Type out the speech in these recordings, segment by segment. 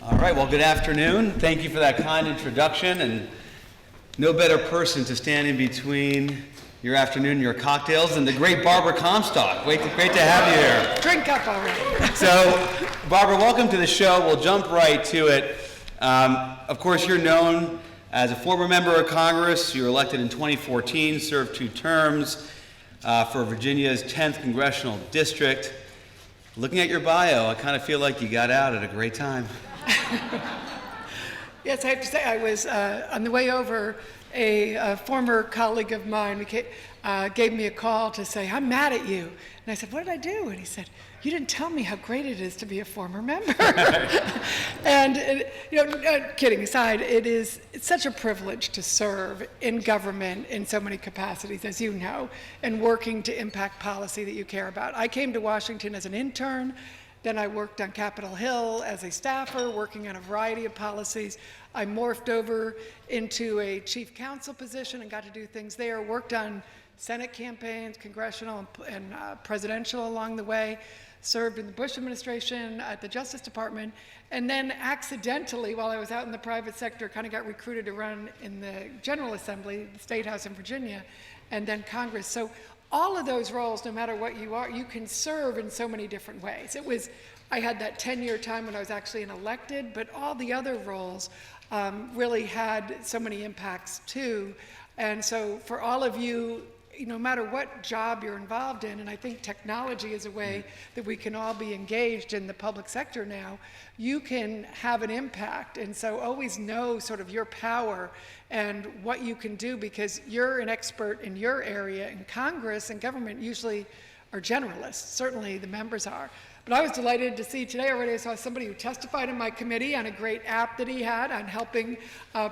All right, well, good afternoon. Thank you for that kind introduction, and no better person to stand in between your afternoon and your cocktails than the great Barbara Comstock. Great to have you here. Drink up already. So, Barbara, welcome to the show. We'll jump right to it. Of course, you're known as a former member of Congress. You were elected in 2014, served 2 terms for Virginia's 10th Congressional District. Looking at your bio, I kind of feel like you got out at a great time. Yes, I have to say, I was on the way over, a former colleague of mine gave me a call to say, "I'm mad at you." And I said, "What did I do?" And he said, "You didn't tell me how great it is to be a former member." And, kidding aside, it's such a privilege to serve in government in so many capacities, as you know, and working to impact policy that you care about. I came to Washington as an intern. Then I worked on Capitol Hill as a staffer, working on a variety of policies. I morphed over into a chief counsel position and got to do things there, worked on Senate campaigns, congressional and presidential along the way, served in the Bush administration at the Justice Department, and then accidentally, while I was out in the private sector, kind of got recruited to run in the General Assembly, the State House in Virginia, and then Congress. So all of those roles, no matter what you are, you can serve in so many different ways. I had that 10-year time when I was actually elected, but all the other roles really had so many impacts too. And so for all of you, no matter what job you're involved in, and I think technology is a way that we can all be engaged in the public sector now, you can have an impact. And so always know sort of your power and what you can do, because you're an expert in your area. In Congress and government usually are generalists. Certainly the members are. But I was delighted to see today already, I saw somebody who testified in my committee on a great app that he had on helping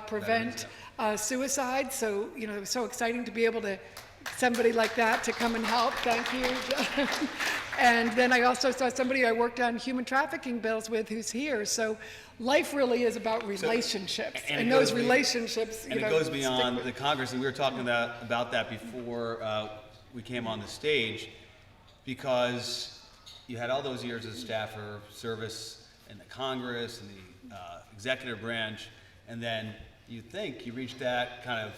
prevent suicide. So, it was so exciting to be able to somebody like that to come and help. Thank you. And then I also saw somebody I worked on human trafficking bills with who's here. So life really is about relationships. And those relationships, it goes beyond the Congress. And we were talking about that before we came on the stage, because you had all those years as staffer service in the Congress and the executive branch, and then you think you reached that kind of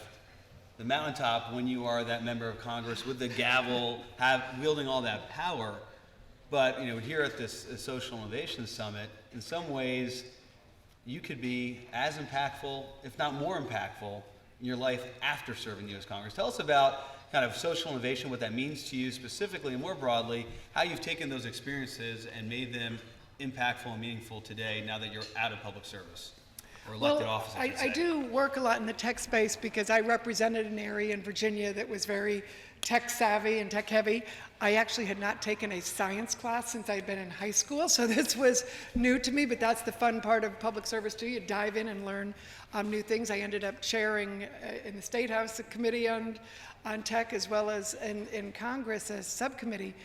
the mountaintop when you are that member of Congress with the gavel, wielding all that power. But here at this Social Innovation Summit, in some ways, you could be as impactful, if not more impactful, in your life after serving the U.S. Congress. Tell us about kind of social innovation, what that means to you specifically, and more broadly, how you've taken those experiences and made them impactful and meaningful today now that you're out of public service. I do work a lot in the tech space because I represented an area in Virginia that was very tech savvy and tech heavy. I actually had not taken a science class since I'd been in high school, so this was new to me, but that's the fun part of public service too. You dive in and learn new things. I ended up chairing in the State House a committee on tech, as well as in Congress a subcommittee.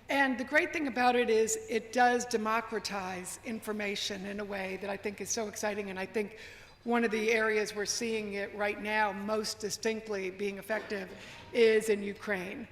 And the great thing about it is it does democratize information in a way that I think is so exciting. And I think one of the areas we're seeing it right now most distinctly being effective is in Ukraine.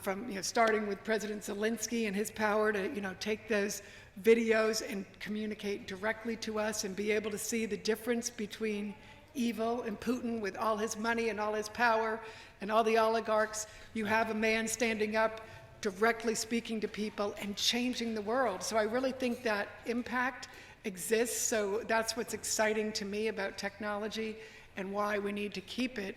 From starting with President Zelensky and his power to take those videos and communicate directly to us and be able to see the difference between evil and Putin with all his money and all his power and all the oligarchs. You have a man standing up, directly speaking to people and changing the world. So I really think that impact exists. So that's what's exciting to me about technology and why we need to keep it.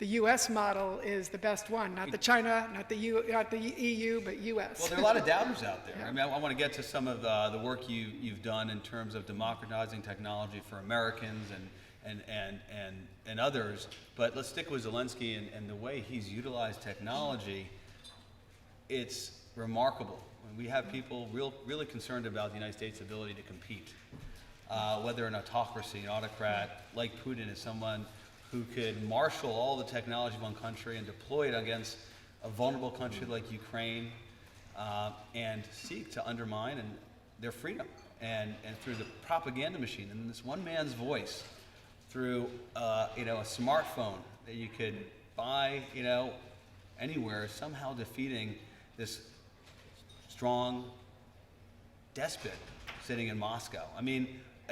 The U.S. model is the best one, not the China, not the EU, but U.S. Well, there are a lot of doubters out there. Yeah. I mean, I want to get to some of the work you've done in terms of democratizing technology for Americans and others. But let's stick with Zelensky and the way he's utilized technology. It's remarkable. We have people really concerned about the United States' ability to compete. Whether an autocracy, an autocrat like Putin is someone who could marshal all the technology of one country and deploy it against a vulnerable country like Ukraine, and seek to undermine their freedom and through the propaganda machine and this one man's voice through a smartphone that you could buy anywhere, somehow defeating this strong despot sitting in Moscow. I mean,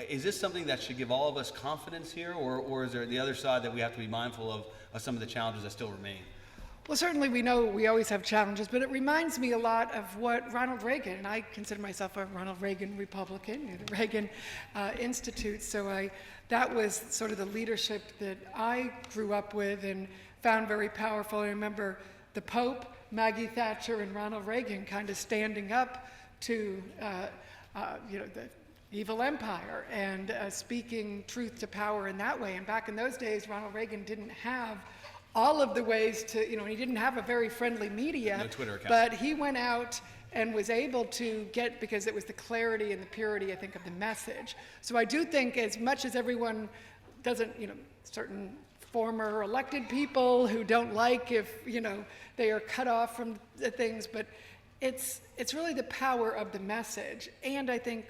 Is this something that should give all of us confidence here, or is there the other side that we have to be mindful of some of the challenges that still remain? Well, certainly we know we always have challenges, but it reminds me a lot of what Ronald Reagan, and I consider myself a Ronald Reagan Republican, the Reagan Institute, so that was sort of the leadership that I grew up with and found very powerful. I remember the Pope, Maggie Thatcher, and Ronald Reagan kind of standing up to the evil empire and speaking truth to power in that way. And back in those days, Ronald Reagan didn't have all of the ways to, he didn't have a very friendly media. No Twitter account. But he went out and was able to get, because it was the clarity and the purity, I think, of the message. So I do think, as much as everyone doesn't, certain former elected people who don't like if, they are cut off from the things, but it's really the power of the message. And I think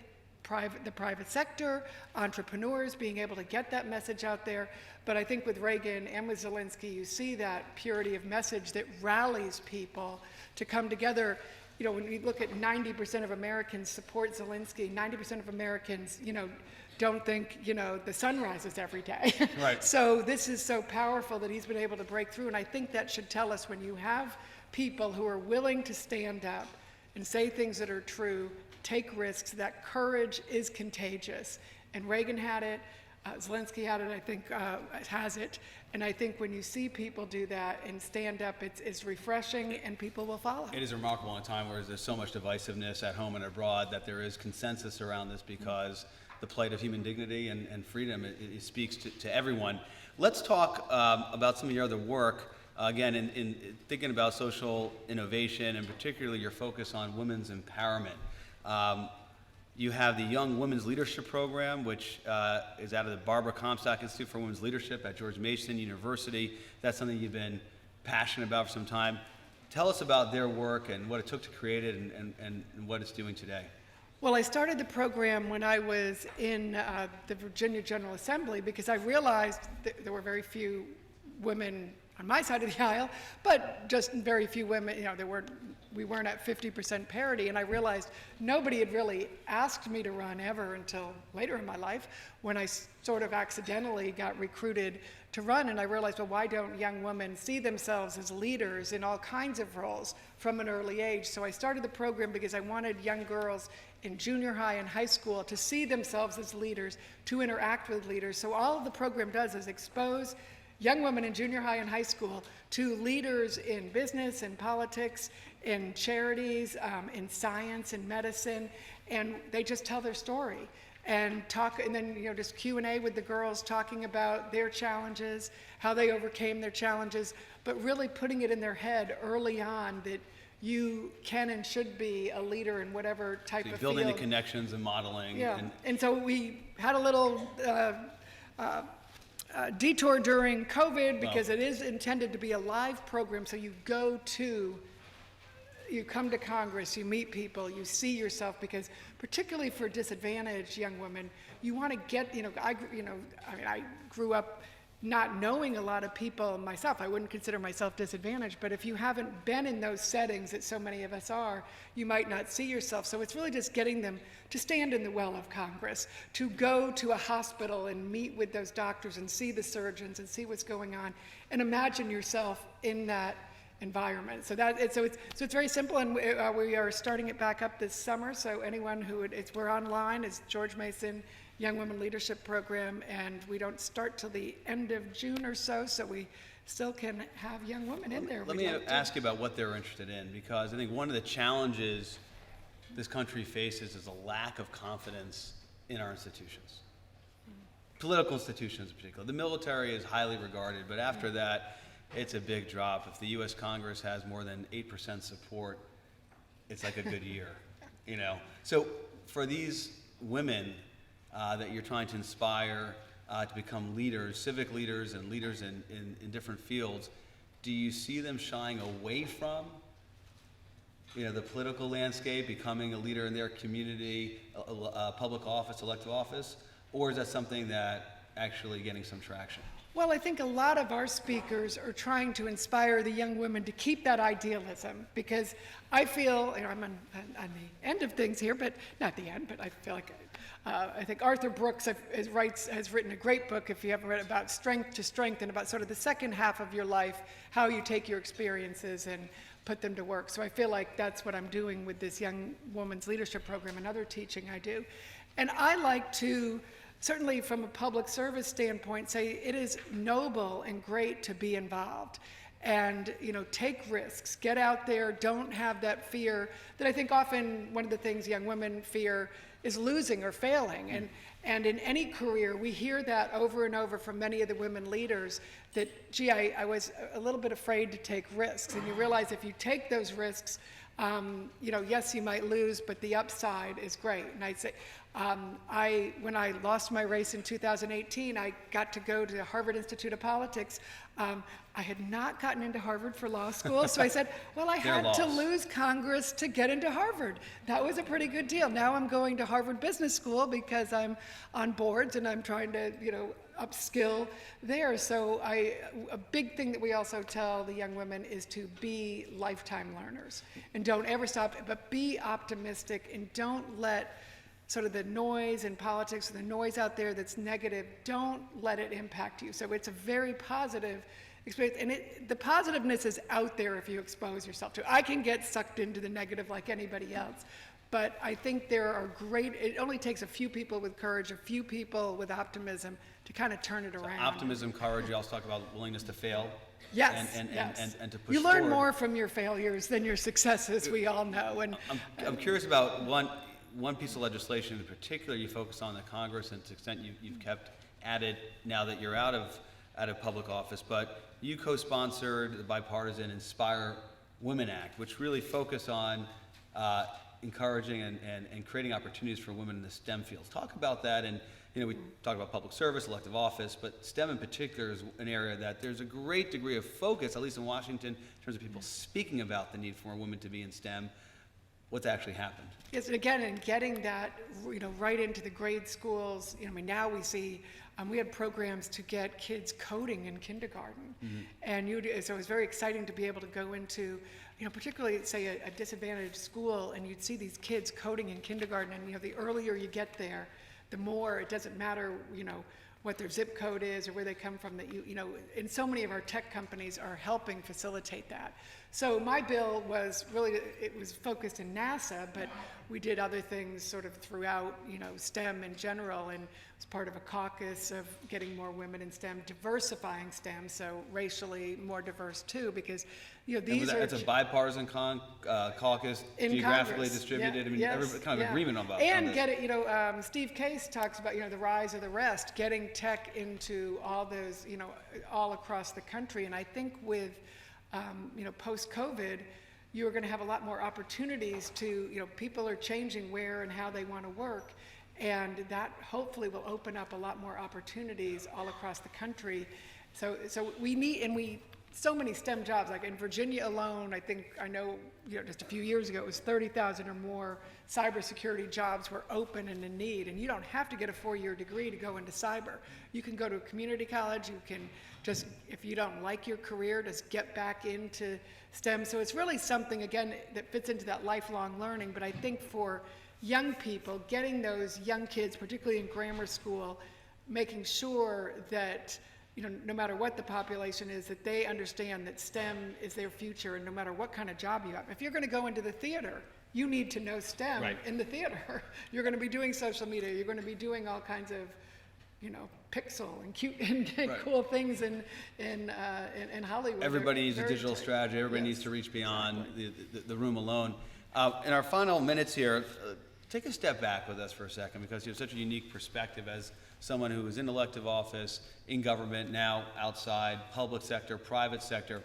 the private sector, entrepreneurs being able to get that message out there. But I think with Reagan and with Zelensky, you see that purity of message that rallies people to come together. When we look at 90% of Americans support Zelensky, 90% of Americans, don't think, the sun rises every day. Right. So this is so powerful that he's been able to break through. And I think that should tell us, when you have people who are willing to stand up and say things that are true, take risks, that courage is contagious. And Reagan had it, Zelensky had it, I think has it. And I think when you see people do that and stand up, it's refreshing, and people will follow. It is remarkable in a time where there's so much divisiveness at home and abroad that there is consensus around this, because the plight of human dignity and freedom, it speaks to everyone. Let's talk about some of your other work. Again, in thinking about social innovation, and particularly your focus on women's empowerment. You have the Young Women's Leadership Program, which is out of the Barbara Comstock Institute for Women's Leadership at George Mason University. That's something you've been passionate about for some time. Tell us about their work and what it took to create it, and what it's doing today. Well, I started the program when I was in the Virginia General Assembly, because I realized that there were very few women on my side of the aisle, but just very few women. We weren't at 50% parity, and I realized nobody had really asked me to run ever until later in my life, when I sort of accidentally got recruited to run. And I realized, well, why don't young women see themselves as leaders in all kinds of roles from an early age? So I started the program because I wanted young girls in junior high and high school to see themselves as leaders, to interact with leaders. So all the program does is expose young women in junior high and high school to leaders in business and politics, in charities, in science and medicine, and they just tell their story and talk, and then just Q&A with the girls, talking about their challenges, how they overcame their challenges, but really putting it in their head early on that you can and should be a leader in whatever type of field. Building the connections and modeling. Yeah, and so we had a little detour during COVID, because it is intended to be a live program. So you come to Congress, you meet people, you see yourself, because particularly for disadvantaged young women, you want to get, I grew up not knowing a lot of people myself. I wouldn't consider myself disadvantaged, but if you haven't been in those settings that so many of us are, you might not see yourself. So it's really just getting them to stand in the well of Congress, to go to a hospital and meet with those doctors and see the surgeons and see what's going on, and imagine yourself in that environment. So it's very simple, and we are starting it back up this summer. So anyone we're online, it's George Mason Young Women Leadership Program, and we don't start till the end of June or so we still can have young women in there. Let me ask you about what they're interested in, because I think one of the challenges this country faces is a lack of confidence in our institutions. Political institutions in particular. The military is highly regarded, but after that, it's a big drop. If the U.S. Congress has more than 8% support, it's like a good year, So for these women that you're trying to inspire to become leaders, civic leaders and leaders in different fields, do you see them shying away from the political landscape, becoming a leader in their community, public office, elected office, or is that something that actually getting some traction? Well, I think a lot of our speakers are trying to inspire the young women to keep that idealism, because I feel, I'm on the end of things here, but not the end, but I feel like I think Arthur Brooks has written a great book, if you haven't read it, about strength to strength, and about sort of the second half of your life, how you take your experiences and put them to work. So I feel like that's what I'm doing with this Young Women's Leadership Program and other teaching I do. And I like to, certainly from a public service standpoint, say it is noble and great to be involved and take risks, get out there, don't have that fear that I think often one of the things young women fear is losing or failing. And in any career, we hear that over and over from many of the women leaders that, gee, I was a little bit afraid to take risks. And you realize if you take those risks, yes, you might lose, but the upside is great. And I'd say, when I lost my race in 2018, I got to go to the Harvard Institute of Politics. I had not gotten into Harvard for law school, so I said, well, I had to lose Congress to get into Harvard. That was a pretty good deal. Now I'm going to Harvard Business School because I'm on boards and I'm trying to, upskill there. So a big thing that we also tell the young women is to be lifetime learners and don't ever stop, but be optimistic and don't let sort of the noise in politics, the noise out there that's negative, don't let it impact you. So it's a very positive experience, and the positiveness is out there if you expose yourself to it. I can get sucked into the negative like anybody else, but I think there are it only takes a few people with courage, a few people with optimism to kind of turn it around. Optimism, courage, you also talk about willingness to fail. Yes, and to push you learn forward. More from your failures than your successes, we all know. And I'm curious about one piece of legislation in particular you focus on in the Congress, and to the extent you've kept at it now that you're out of public office, but you co-sponsored the bipartisan Inspire Women Act, which really focused on encouraging and creating opportunities for women in the STEM fields. Talk about that, and we talk about public service, elective office, but STEM in particular is an area that there's a great degree of focus, at least in Washington, in terms of people speaking about the need for more women to be in STEM. What's actually happened? Yes, and again, and getting that, right into the grade schools. Now we see, we had programs to get kids coding in kindergarten, and so it was very exciting to be able to go into, particularly say a disadvantaged school, and you'd see these kids coding in kindergarten, and the earlier you get there, the more it doesn't matter, what their zip code is or where they come from, that and so many of our tech companies are helping facilitate that. So my bill was really, it was focused in NASA, but we did other things sort of throughout, STEM in general, and was part of a caucus of getting more women in STEM, diversifying STEM, so racially more diverse too, because it's a bipartisan caucus, geographically Congress. distributed. Kind of agreement about and on get it. Steve Case talks about the rise of the rest, getting tech into all those all across the country, and I think with post-COVID, you're going to have a lot more opportunities to, people are changing where and how they want to work, and that hopefully will open up a lot more opportunities all across the country. So we need, so many STEM jobs, like in Virginia alone, I know just a few years ago, it was 30,000 or more cybersecurity jobs were open and in need, and you don't have to get a 4-year degree to go into cyber. You can go to a community college, you can just, if you don't like your career, just get back into STEM. So it's really something, again, that fits into that lifelong learning, but I think for young people, getting those young kids, particularly in grammar school, making sure that no matter what the population is, that they understand that STEM is their future, and no matter what kind of job you have. If you're going to go into the theater, you need to know STEM in the theater. You're going to be doing social media. You're going to be doing all kinds of, pixel and cute and cool things in Hollywood. Everybody needs a digital strategy. Everybody needs to reach beyond the room alone. In our final minutes here, take a step back with us for a second, because you have such a unique perspective as someone who was in elective office, in government, now outside, public sector, private sector.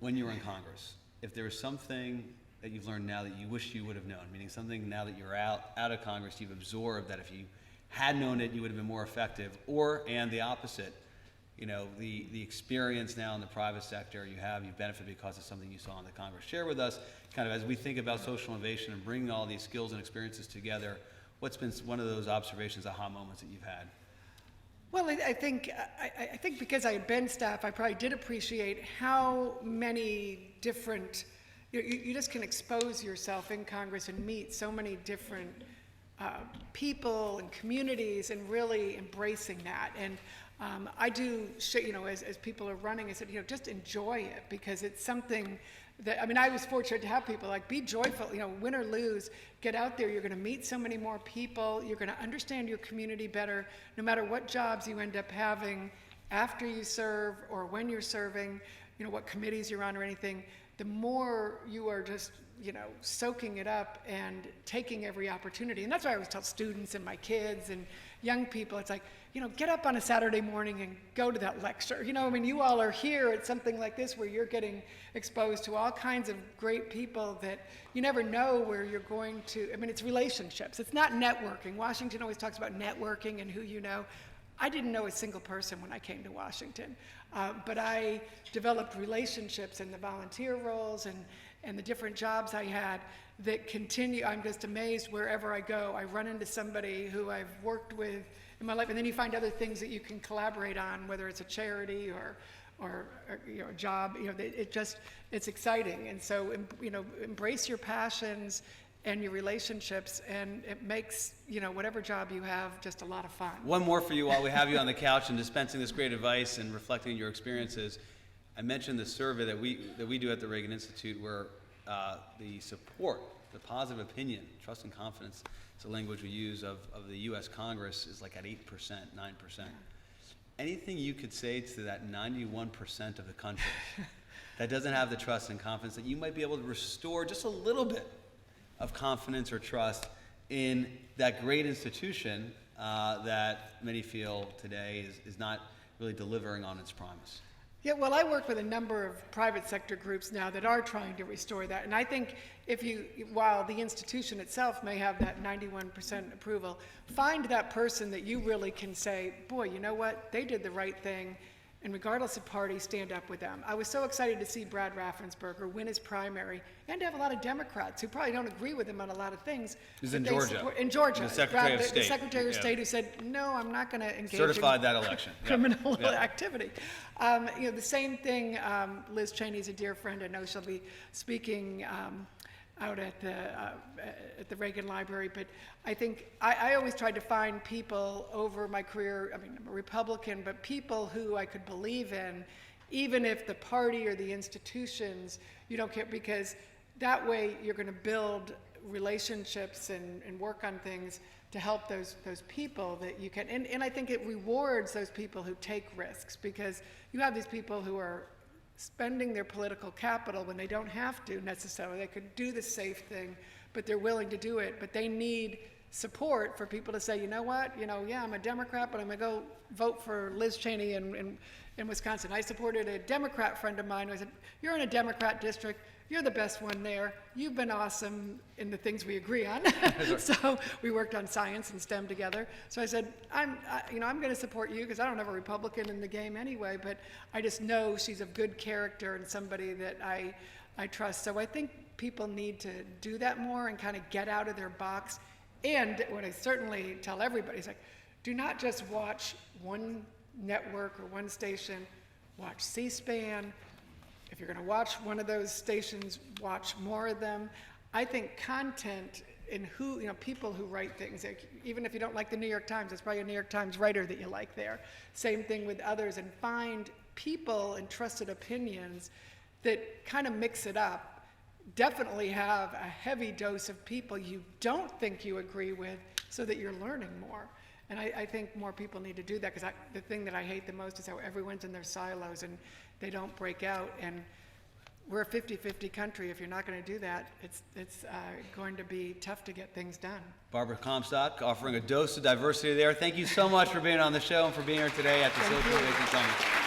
When you were in Congress, if there was something that you've learned now that you wish you would have known, meaning something now that you're out of Congress, you've absorbed that if you had known it, you would have been more effective, and the opposite, the experience now in the private sector you've benefited because of something you saw in the Congress. Share with us, kind of as we think about social innovation and bringing all these skills and experiences together, what's been one of those observations, aha moments that you've had? Well, I think because I had been staff, I probably did appreciate how many different, you just can expose yourself in Congress and meet so many different people and communities, and really embracing that. And I do, as people are running, I said, just enjoy it, because it's something that, I was fortunate to have people like, be joyful, win or lose, get out there. You're going to meet so many more people. You're going to understand your community better, no matter what jobs you end up having after you serve or when you're serving, what committees you're on or anything. The more you are just, soaking it up and taking every opportunity. And that's why I always tell students and my kids and young people, it's like, get up on a Saturday morning and go to that lecture. You all are here at something like this where you're getting exposed to all kinds of great people that you never know where you're going to. It's relationships. It's not networking. Washington always talks about networking and who you know. I didn't know a single person when I came to Washington, but I developed relationships in the volunteer roles and the different jobs I had that continue. I'm just amazed wherever I go. I run into somebody who I've worked with in my life, and then you find other things that you can collaborate on, whether it's a charity or a job. It's exciting. And so, embrace your passions and your relationships, and it makes, whatever job you have, just a lot of fun. One more for you while we have you on the couch and dispensing this great advice and reflecting your experiences. I mentioned the survey that we do at the Reagan Institute, where the support, the positive opinion, trust and confidence, it's the language we use, of the U.S. Congress is like at 8%, 9%. Yeah. Anything you could say to that 91% of the country that doesn't have the trust and confidence, that you might be able to restore just a little bit of confidence or trust in that great institution that many feel today is not really delivering on its promise? Yeah, well, I work with a number of private sector groups now that are trying to restore that. And I think while the institution itself may have that 91% approval, find that person that you really can say, boy, you know what, they did the right thing, and regardless of party, stand up with them. I was so excited to see Brad Raffensperger win his primary, and to have a lot of Democrats who probably don't agree with him on a lot of things. He's in Georgia. In Georgia. The Secretary of State. The Secretary of State, who said, no, I'm not going to engage Certified in that election. criminal activity. The same thing, Liz Cheney's a dear friend. I know she'll be speaking out at the Reagan Library, but I think I always tried to find people over my career. I'm a Republican, but people who I could believe in, even if the party or the institutions you don't care, because that way you're going to build relationships and work on things to help those people that you can. And I think it rewards those people who take risks, because you have these people who are spending their political capital when they don't have to necessarily. They could do the safe thing, but they're willing to do it. But they need support for people to say, you know what, yeah, I'm a Democrat, but I'm going to go vote for Liz Cheney in Wisconsin. I supported a Democrat friend of mine who said, you're in a Democrat district, you're the best one there. You've been awesome in the things we agree on. So we worked on science and STEM together. So I said, I'm going to support you, because I don't have a Republican in the game anyway, but I just know she's of good character and somebody that I trust. So I think people need to do that more and kind of get out of their box. And what I certainly tell everybody is, like, do not just watch one network or one station. Watch C-SPAN. If you're going to watch one of those stations, watch more of them. I think content and people who write things, like, even if you don't like the New York Times, there's probably a New York Times writer that you like there. Same thing with others, and find people and trusted opinions that kind of mix it up. Definitely have a heavy dose of people you don't think you agree with, so that you're learning more. And I think more people need to do that, because the thing that I hate the most is how everyone's in their silos and they don't break out. And we're a 50-50 country. If you're not going to do that, it's going to be tough to get things done. Barbara Comstock offering a dose of diversity there. Thank you so much for being on the show and for being here today at the Social Innovation Summit.